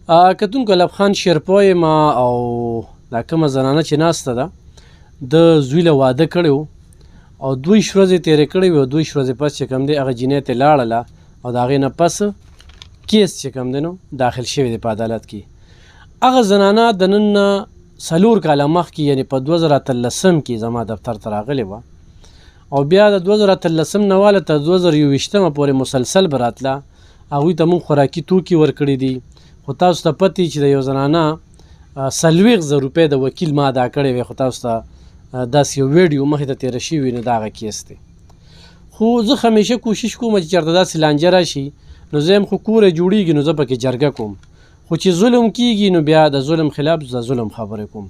کتونکو لب خان شیرپا یم او دا کومه زنانه چې ناسته ده د زوی له واده کړی و او 2 ورځې تېرې کړې وې او 2 ورځې پس چې کوم دی هغه جینۍ ته لاړله او د هغې نه پس کیس چې کوم دی نو داخل شوی دی په عدالت کې. هغه زنانه د نن نه 4 کاله مخکې یعنې په 2013 کې زما دفتر ته راغلې وه او بیا د 2013 نه واله تر 2021 پورې مسلسل به راتله. هغوی ته مونږ خوراکي توکي ورکړي دي خو تاسو ته پته چې د یو زنانه 40,000 روپۍ د وکیل ما ادا کړې وې خو تاسو ته داسې یو ویډیو مخې ته تېره شوي نو د هغه کیس دی. خو زه همیشه کوشش کوم چې چېرته داسې لانجه راشي نو زه یم خو کوری جوړېږي نو زه پکې جرګه کوم خو چې ظلم کېږي نو بیا د ظلم خلاف زه ظلم خبرې کوم.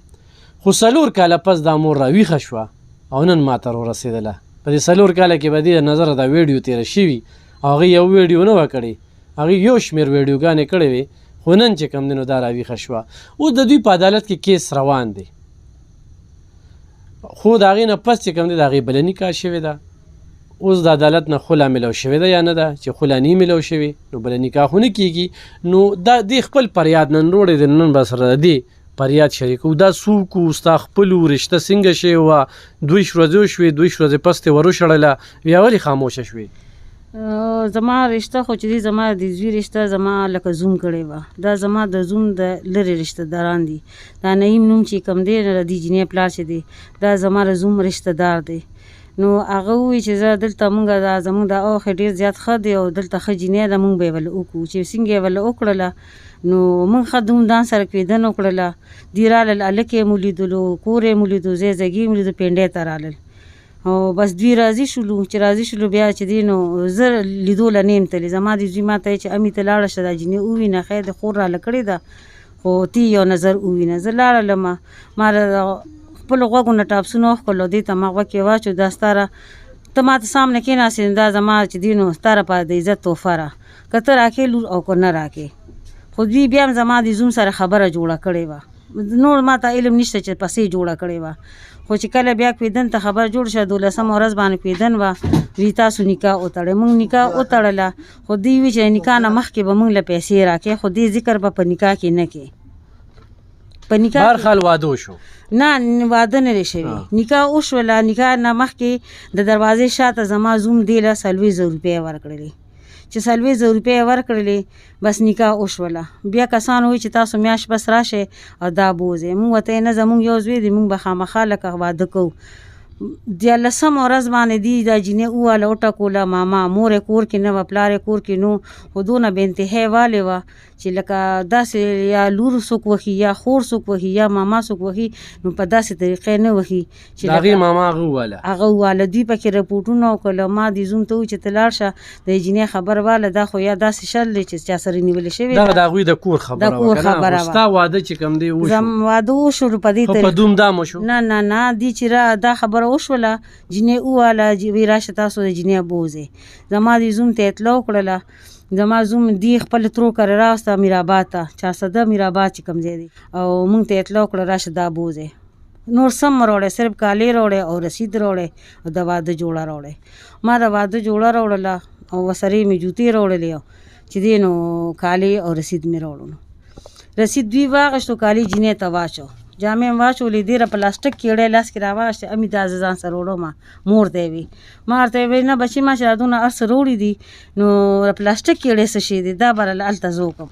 خو 4 کاله پس دا مور راویښه شوه او نن ما ته ورسېدله. په دې 4 کاله کې به دې د نظره دا ویډیو تېره شوي او هغې یو ویډیو نه وه کړې، هغې یو شمېر ویډیوګانې کړې وې خو نن چې کوم دی نو دا راویښه شوه. اوس د دوی په عدالت کې کیس روان دی خو د هغې نه پس چې کوم دی د هغې بله نکاح شوې ده. اوس د عدالت نه خلا میلاو شوې ده یا نه ده چې خلا نه میلاو شوې نو بله نکاح خو نه کېږي. نو دا دې خپل فریاد نن وروړی دی نن به سره د دې فریاد شریکو. دا څوک و ستا خپل و رشته څنګه شوې وه 2 ورځې وشوې 2 ورځې پس ترې وروشړله بیا ولې خاموشه شوې؟ زما رشته خو چې دی زما د زوی رشته زما لکه زوم کړې وه. دا زما د زوم د لرې رشته داران دي. دا نعیم نوم چې کوم دی د دې جینۍ پلار چې دی دا زما د زوم رشته دار دی. نو هغه ووایي چې زه دلته مونږ دا زمونږ دا اوښې ډېر زیات ښه دی او دلته ښه جینۍ ده مونږ به یې ولې وکړو. چې څنګه یې ولې وکړله نو مونږ ښه دومدام سره کېدنه وکړله. دوی رالل هلک یې مو لیدلو کور یې مو لیدو ځای ځګي مو لیدو پینډۍ ته رالل او بس دوی راضي شولو. چې راضي شولو بیا چې دی نو زه لیدو له نه یم تللی. زما د زوی ما ته چې امي ته لاړه شه دا جینۍ ووینه خیر د خور راله کړې ده خو تی یو نظر ووینه. زه لاړلمه ما خپلو غوږو نه ټاپسونه وښکلو دې ته ما غوږ کې واچو دا ستاره ته ما ته سامنے کېناستې دا زما چې دی نو ستا لپاره د عزت تحفه را که ته راکې لور او که نه راکې. خو دوی بیا هم زما د زوم سره خبره جوړه کړې وه. نور ما ته علم نشته چې پسې جوړه کړې وه خو چې کله بیا کویدن ته خبر جوړ شه 12مه ورځ باندې کویدن وه وی تاسو نکاح وتړئ. مونږ نکاح وتړله خو دوی وی چې نکاح نه مخکې به مونږ له پیسې راکې خو دې ذکر به په نکاح کې نه کې. په نکاح هرحال واده وشو نه واده نه دی شوی نکاح وشوله. نکاح نه مخکې د دروازې شاته زما زوم دې له 40,000 روپۍ ورکړلې. چې 40,000 روپۍ ورکړلې بس نکاح وشوله. بیا کسان وایي چې تاسو میاشت بس راشئ او دا بوځئ. مونږ ورته نه زمونږ یو زوی دی مونږ به خامخا لکه واده کوو. 13مه ورځ باندې دی دا جینۍ وواله وټکوله ماما مور یې کور کې نه وه پلار یې کور کې نو خو دونه بې انتهای والې وه چې لکه داسې یا لور څوک وهي یا خور څوک وهي یا ماما څوک وهي نو په داسې طریقې نه وهي چې د هغې ماما هغه وواله دوی پکې رپورټونه وکړله. ما دې زوم ته ووایي چې ته لاړ شه د جینۍ خبر واله دا خو یا داسې شل دی چې چا سره نیولې شوې دغه د هغوی د کور خبره وه که نه ستا واده چې کوم دی وشو واده وشو په دې په دومدام وشو نه نه نه دی چې دا خبره وشوله جینۍ وواله وی راشه تاسو د جینۍ بوځئ. زما دې زوم ته اطلاع وکړله. زما زوم دی خپل ترو کره راوسته میرآباد ته چارسده میرآباد چې کوم ځای دی او مونږ ته اطلاع وکړه راشه دا بوځئ. نور سم راوړی صرف کالي راوړی او رسید راوړی او د واده جوړه راوړی. ما د واده جوړه راوړله او ورسره یې مې جوتې راوړلې چې دی نو کالي او رسید مې راوړو. رسید دوی واغېشتو کالي جینۍ ته واچو جامې مې واچولې ډېره پلاستیک کې اړی لاس کې راواغېشتې امي دا زه ځان سره وړم مور ته یې وي. ما ورته ویل نه بچي ما چې دا دونه هر څه راوړي دي نو پلاستیک کې اړی څه شی دی دا به هلته زه وکړم.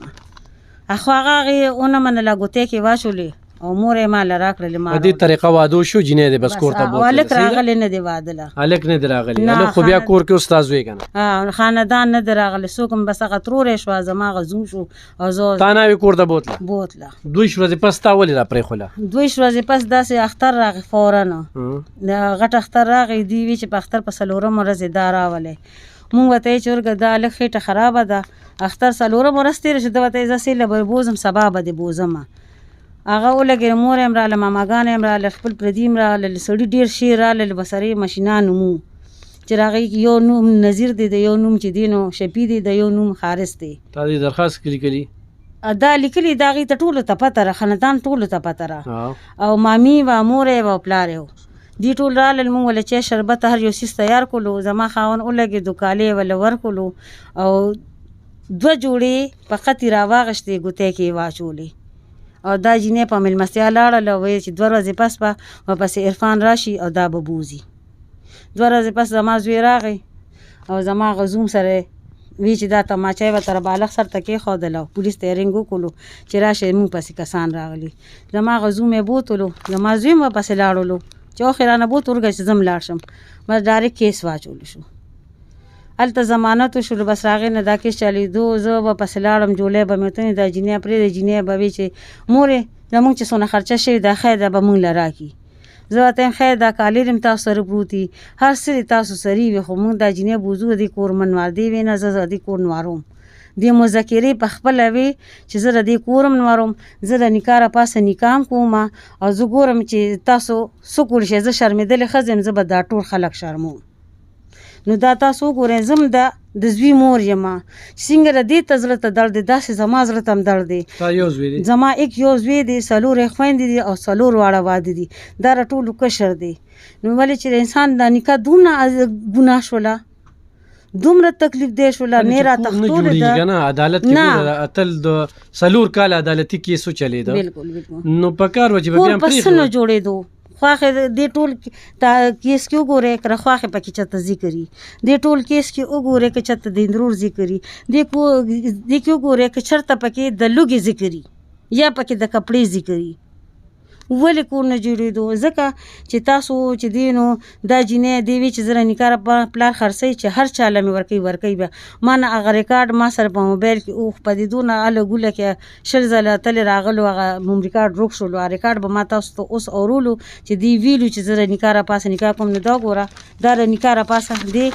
خو هغه هغې ونه منله ګوتې کې واچولې او مور یې ما له راکړلې. ما په دې طریقه واده وشو جینۍ دې بس کور ته بوتله. هلک راغلی نه دی واده له هلک نه دی راغلی هلک خو بیا کور کې استاد وی که نه خاندان نه دی راغلی څوک هم بس هغه تروری شوه زما هغه زوم شو او زه تا نه وې کور ته بوتله 2 ورځې پس تا ولې را پرېښوله 2 ورځې پس داسې اختر راغی فورا د غټ اختر راغی دوی وی چې په اختر په 4مه ورځ یې دا راولی. مونږ ورته یې چې ورګه دا هلک خېټه خرابه ده اختر 4مه ورځ تېره شوه ده ورته یې زه سیله به بوځم سبا به دې بوځمه. هغه ولګېده مور یم راله ماماګانې یم راله خپل پردي یم راله سړي ډېر شي راله بسرې مشینان مو چې هغې یو نوم نظیر دی د یو نوم چې دی نو شفي دی د یو نوم حارث دی. تا دې درخواست لیکلي دا لیکلي د هغې ته ټولو ته پته را خاندان ټولو ته پته را او مامي وه مور یې وه او پلار یې و. دی ټول رالل مونږ ولې چای شربت هر یو څیز تیار کړلو. زما خاوند ولګېدو کالي یې ولې ورکړلو او 2 جوړې په خطي راواغېشتې ګوتې کې یې واچولې او دا جینۍ په مېلمستیا لاړله ویل چې 2 ورځې پس به ورپسې عرفان راشي او دا به بوځي 2 ورځې پس زما زوی راغی او زما هغه زوم سره وی چې دا تماچه به تر بالغ سر ته کېښودله او پولیس ته یې رینګ وکړلو چې راشئ موږ پسې کسان راغلي زما هغه زوم یې بوتلو زما زوی هم ورپسې لاړلو چې اوخې رانه بوت ورګه چې زه هم لاړ شم بس ډایرکټ کیس واچولو شو هلته ضمانت وشولو بس راغې نه دا کیس چلېدو زه به پسې لاړم جولۍ به مې ورته ویل دا جینۍ پرېږدې جینۍ به وي چې مورې زموږ چې څونه خرچه شوې دا خیر ده به موږ له راکړي زه ورته وایم خیر دا کالیر هم تاسو سره پروت دي هر څه دې تاسو سره وي خو موږ دا جینۍ بوځو د دې کور منوار دې وی نه زه د دې کور نواروم دې مذکرې په خپله وې چې زه د دې کور هم نواروم زه د نکاح راپاسه نکاح هم کوم او زه ګورم چې تاسو څه کولی شئ زه شرمېدلې ښځه یم زه به دا ټول خلک شرموم نو دا تاسو وګورئ زه هم د زوی مور یم څنګه د دې ته زړه ته درد دی داسې زما زړه ته هم درد دی زما یو زوی دی 4 خویندې دي او 4 واړه واده دي دا د ټولو کشر دی نو ولې چې د انسان د نکاح دومره ګناه شوله دومره تکلیف دی شوله نه راته ټوله ده نه عدالت کې اتل د 4 کال عدالتي کیسو چلیده بالکل نو پکار و چې بیا هم پرېښودو نه جوړېدو خواخې دې ټول کیس کې وګورئ که خواخې پکې چېرته ذکري دې ټول کیس کې وګورئ که چېرته د اندرور ذکري دې کې وګورئ که چېرته پکې د لوږې ذکري یا پکې د کپړې ذکري ولې کور نه جوړېدو ځکه چې تاسو چې دی نو دا جینۍ دې وي چې زه نکاح پلار خرڅوي چې هر چا له مې ورکوي به ما نه هغه ریکارډ ما سره په موبایل کې اوښ په دې دونه هله ګوله کې 20 ځله اتلې راغلو هغه ریکارډ روک شولو هغه ریکارډ به ما تاسو ته اوس اورولو چې دی ویلو چې زه د نکاح راپاسه نکاح کوم نو دا ګوره دا د نکاح راپاسه دی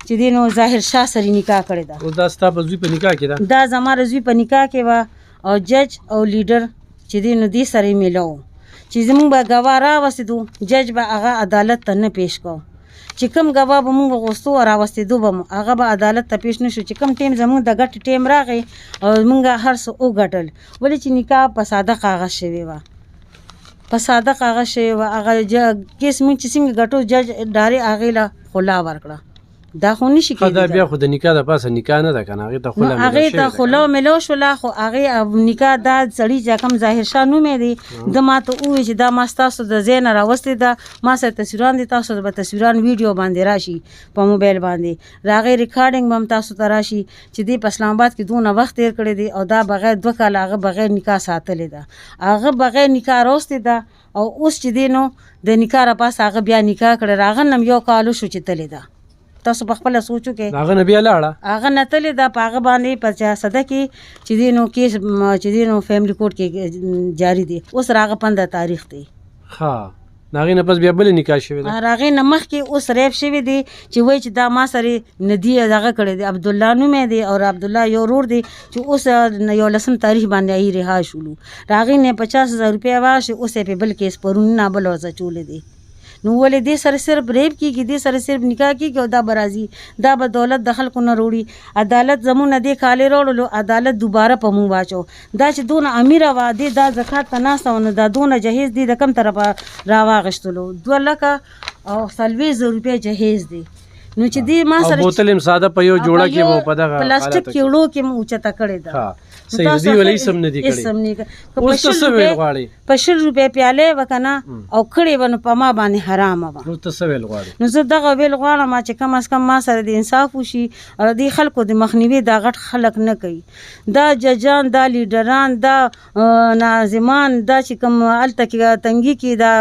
چې دی نو ظاهر شاه سره نکاح کړې ده دا ستا په زوی په نکاح کې ده دا زما د زوی په نکاح کې وه او جج او لیډر چې دی نو دې سره یې میلاو چې زموږ به ګواه راوستېدو جج به هغه عدالت ته نه پیش کو چې کوم ګواه به موږ غوښتو او راوستېدو به مو هغه به عدالت ته پیش نه شو چې کوم ټیم زموږ د ګټې ټیم راغی او موږ هر څه وګټل ولې چې نکاح په ساده کاغذ شوې وه په ساده کاغذ شوې وه هغه کیس موږ چې څنګه ګټو جج ډارې هغې له خلا ورکړه دا خو نشي کېدای دا بیا خو د نکاح د پاسه نکاح نه ده که نه هغې ته خلا هغې ته خلا میلو شوله خو هغې نکاح دا سړي چې کوم ظاهر شاه نوم دی ده ما ته ووایي چې دا ما ستاسو د ځای نه راوستې ده ما سره تصویران دي تاسو به تصویران ویډیو باندې راشي په موبایل باندې د هغې ریکارډینګ به هم تاسو ته راشي چې دی په اسلام آباد کې دونه وخت تېر کړی دی او دا بغیر 2 کاله هغه بغیر نکاح ساتلې ده هغه بغیر نکاح راوستې ده او اوس چې دی نو د نکاح راپاسه هغه بیا نکاح کړی هغه نه 1 کال شو چې تلې ده تاسو په خپله سوچو کې هغه نه بیا لاړه هغه نه تلې ده په هغه باندې په 6 کې چې دی نو کیس چې دی نو فیملی کورټ کې جاری دی اوس راغه 15 تاریخ دی ها هغې نه پس بیا بلې نکاح شوې ده هغې نه مخکې اوس ریپ شوی دی چې وایي چې دا ما سره ندي دغه کړی دی عبدالله نوم دی او عبدالله یو ورور دی چې اوس 11 تاریخ باندې یې رها شولو هغې نه 50,000 روپۍ واخیستې اوس یې په بل کیس پرون نه بل ورځ اچولی دی نو ولې دې سره صرف ریپ کېږي دې سره صرف نکاح کېږي او دا به راځي دا به دولت د خلکو نه روړي عدالت زموږ نه دې کالې راوړلو عدالت دوباره په مونږ واچو دا چې دونه امیره وه دې دا زکات ته ناسته وه نو دا دونه جهیز دی د کم طرفه راواغېشتلو 2,40,000 روپۍ جهیز دی نو چې دې ما سره بوتل هم ساده په یو جوړه کې به په دغه پلاستیک کېړو کې مو اوچته کړې ده صحیح دی ولې سم نه دی کړی اوس ته څه ویل غواړې په 100 روپۍ پیالې وه که نه او کړې وه نو په ما باندې حرامه وه اوس ته څه ویل غواړې نو زه دغه ویل غواړم چې کم از کم ما سره د انصاف وشي او دې خلکو د مخنیوي دا غټ خلک نه کوي دا ججان دا لیډران دا ناظمان دا چې کوم هلته کې تنګي کې دا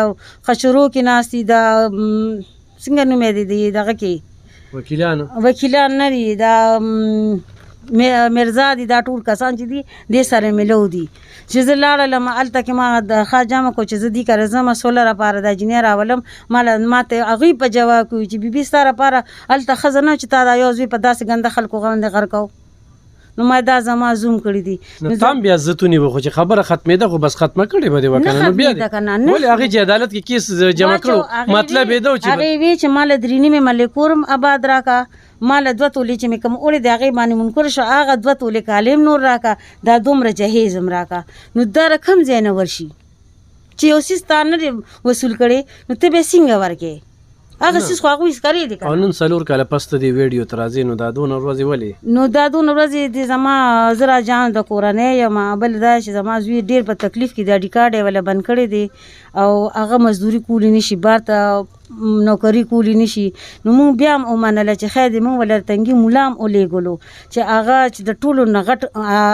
خشرو کې ناستي دا څنګه نوم یې دی دغه کې وکیلان نه دي دا مرزا دي دا ټول کسان چې دي دې سره ملو دي چې زه لاړلم هلته کې ما ښه جمع کړو چې زه دې کره ځم سوله لپاره دا جینۍ راولم ما ته هغوی په جواب کوي چې بیبي ستا لپاره هلته ښځه نه چې تا دا یو زوی په داسې ګنده خلکو باندې غرقو نو ما دا زما زوم کړي دي نو تام بیا عزتونی به خو چې خبره ختمېده خو بس ختمه کړې به دې وکنه نو بیا ولې هغې چې عدالت کې کیس جمع کړو مطلب یې ده چې هغې وی چې ما له 3 نیمې ملې کورم آباد راکړه ما له 2 تولې چې مې کوم وړې د هغې باندې منکر شو هغه 2 تولې کالم نور راکړه دا دومره جهیز هم راکړه نو دا رقم ځای نه ورشي چې یو څیز تا نه دی وصول کړی نو ته به څنګه ورکې هغه څیز خو هغوی ښکارېدي که او نن 4 کاله پس ته دې ویډیو ته راځې نو دا دونه ورځې ولې؟ نو دا دونه ورځې د زما زه راجان د کورنۍ یم، بل دا چې زما زوی ډېر په تکلیف کې د آیډي کارډ یې وله بند کړی دی او هغه مزدوري کولی نه شي، بار ته نوکري کولی نه شي. نو موږ بیا هم ومنله چې خیر دی، موږ ولر تنګي ملا هم ولېږلو چې هغه چې د ټولو نه غټ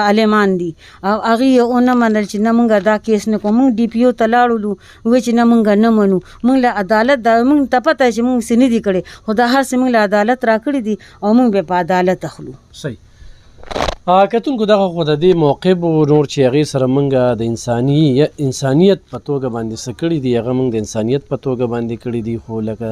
عالمان دي او هغې یې ونه منل چې نه موږ دا کیس نه کوو. موږ ډي پي او ته لاړلو، وایي چې نه موږ نه منو، موږ له عدالت دا موږ ته پته چې موږ څه نه دي کړی، خو دا هر څه موږ له عدالت راکړي دي او موږ بیا په عدالت اخلو. صحیح. کتونکو دغه خو د دې موقب نور چې هغې سره موږ د انسانیت په توګه باندې څه کړي دي، هغه موږ د انسانیت په توګه باندې کړي دي. خو لکه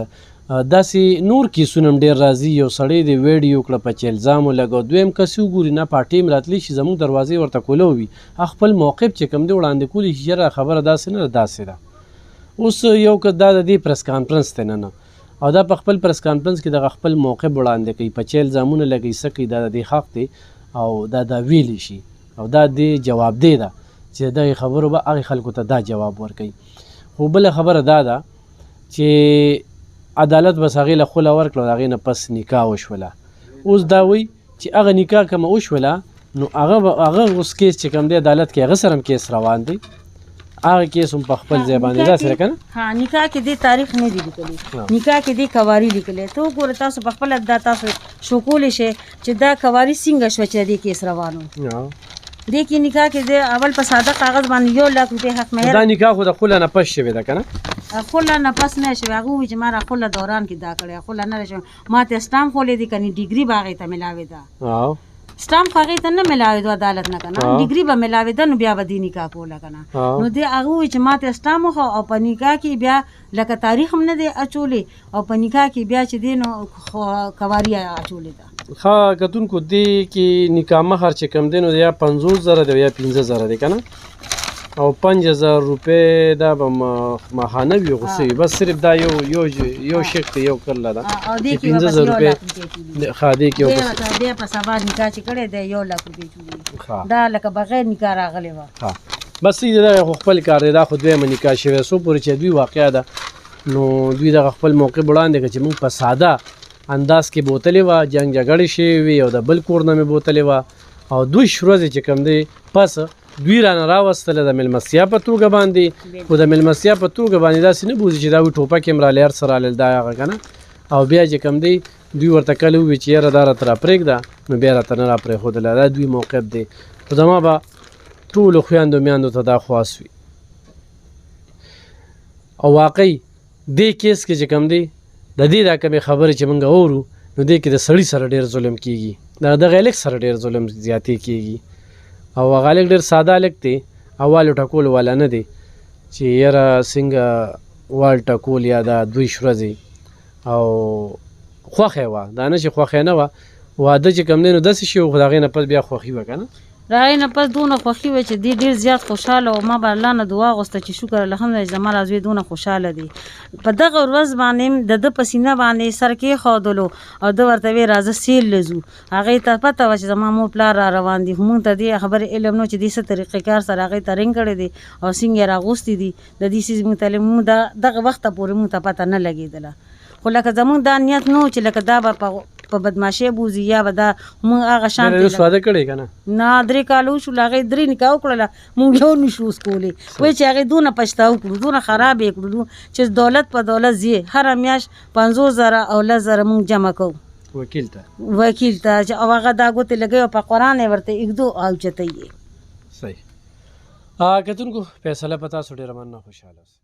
داسې نور کیسونه هم ډېر راځي، یو سړی د ویډیو کړه په چې الزام ولګو، دویم کس وګوري نه پارټۍ هم راتلی شي زموږ دروازې ورته کوله وي، خپل موقف چې کوم دی وړاندې کولی شي، یاره خبره داسې نه ده داسې ده. اوس یو که دا د دې پریس کانفرنس دی نه او دا په خپل پریس کانفرنس کې دغه خپل موقف وړاندې کوي، په چې الزامونه لګوي څه کوي، دا د دې حق دی او دا ویلی شي او دا د جواب دی ده چې دغې خبرو به هغې خلکو ته دا جواب ورکوي. خو بله خبره دا ده چې عدالت بس هغې له خوله ورکړه او د هغې نه پس نکاح وشوله. اوس دا وایي چې هغه نکاح کومه وشوله نو هغه اوس کیس چې کوم دی عدالت کې هغه سره هم کیس روان دی، هغه کیس هم په خپل ځای باندې داسې ده که نه؟ ها، نکاح کې دې تاریخ نه دی لیکلی، نکاح کې دې کواري لیکلی. ته وګوره تاسو په خپله دا تاسو شو کولی شئ چې دا کواري څنګه شوه چې د دې کیس روان و. دې کې نکاح کې د اول په ساده کاغذ باندې 1 لک روپۍ حق مهر. دا نکاح خو د خوله نه پس شوې ده که نه؟ خوله نه پس نه شوې، هغه ووایي چې ما را خوله دوران کې دا کړی، خوله نه ده شوې. ما ته اسټامپ خولی دی، کنې ډیګري به هغې ته میلاوې ده. سټامپ خو هغې ته نه میلاوېدو عدالت نه که نه، ډیګري به میلاوېده نو بیا به دې نکاح کوله که نه. نو دې هغه ووایي چې ما ته اسټامپ وخو او په نکاح کې بیا لکه تاریخ هم نه دی اچولی او په نکاح کې بیا چې دی نو کواري اچولې ده. ښه کتونکو دې کې نکاح مهر چې کوم دی نو یا 50,000 دی یا 15,000 دی که نه، او 5,000 روپۍ دا به ماهانه وي غوڅه وي، بس صرف دا یو شیک دی، یو کله ده 15,000 روپۍ. ښه دې کې بیا په سبا نکاح چې کړی دی 1 لک روپۍ چولي، دا لکه بغیر نکاح راغلی وه. بس دې دغه خو خپل کار دی، دا خو دویمه نکاح شوی څو پورې چې دوی واقعه ده نو دوی دغه خپل موقف وړاندې کړه چې موږ په ساده انداز کې بوتلې وه، جنګ جګړې شوې وي او د بل کور نه مې بوتلې وه او 2 ورځې چې کوم دی پس دوی رانه راوستله د میلمستیا په توګه باندې. خو د میلمستیا په توګه باندې داسې نه بوځي چې دا وي ټوپک یې م رالی هر څه رالیل دا هغه که نه. او بیا چې کوم دی دوی ورته کله ووایي چې یاره دا راته راپرېږده نو بیا راته نه راپرېښودله، دا دوی موقف دی. خو زما به ټولو خویندو میندو ته دا خواس وي او واقعي دې کیس کې چې کوم دی د دې دا کمې خبرې چې موږ اورو نو دې کې د سړي سره ډېر ظلم کېږي، دغه هلک سره ډېر ظلم زیاتې کېږي او هغه هلک ډېر ساده هلک دی او والو ټکولو والا نه دی چې یاره څنګه وال ټکول یا دا 2 ورځې او خوښه وه، دا نه چې خوښه نه وه، واده چې کوم دی نو داسې شي خو د هغې نه پس بیا خوښي وه که نه. د هغې نه پس دونه خوښي وه چې دی ډېر زیات خوشحاله و. ما به الله نه دعا غوښته چې شکر الحمدلله چې زما رازوی دونه خوشحاله دی. په دغه ورځ باندې د ده په سینه باندې سر کېښودلو او ده ورته ویې راځه سیل له ځو. هغې ته پته وه چې زما مور پلار را روان دي، خو مونږ ته دې خبرې علم نه و چې دې څه طریقې کار سره هغې ته رنګ کړی دی او څنګه یې راغوستي دي. د دې څیز مونږ ته دغه وخته پورې مونږ ته پته نه لګېدله. خو لکه زمونږ دا نیت نه و چې لکه دا به په بدماشۍ بوځي یا به دا مونږ هغه شان واده کړی که نه؟ نه 3 کاله وشول، هغې 3 نکاح وکړله، مونږ یو نشو اوس کولی. وایي چې هغې دونه پچتاو کړو، دونه خراب یې کړو چې دولت په دولت ځي، هره میاشت 50,000 او 10,000 مونږ جمع کوو وکیل ته چې او هغه دا ګوتې لګوي او په قرآن یې ورته ایږدو او چتوي یې. صحیح. کتونکو فیصله په تاسو ډېره مننه، خوشحاله اوسئ.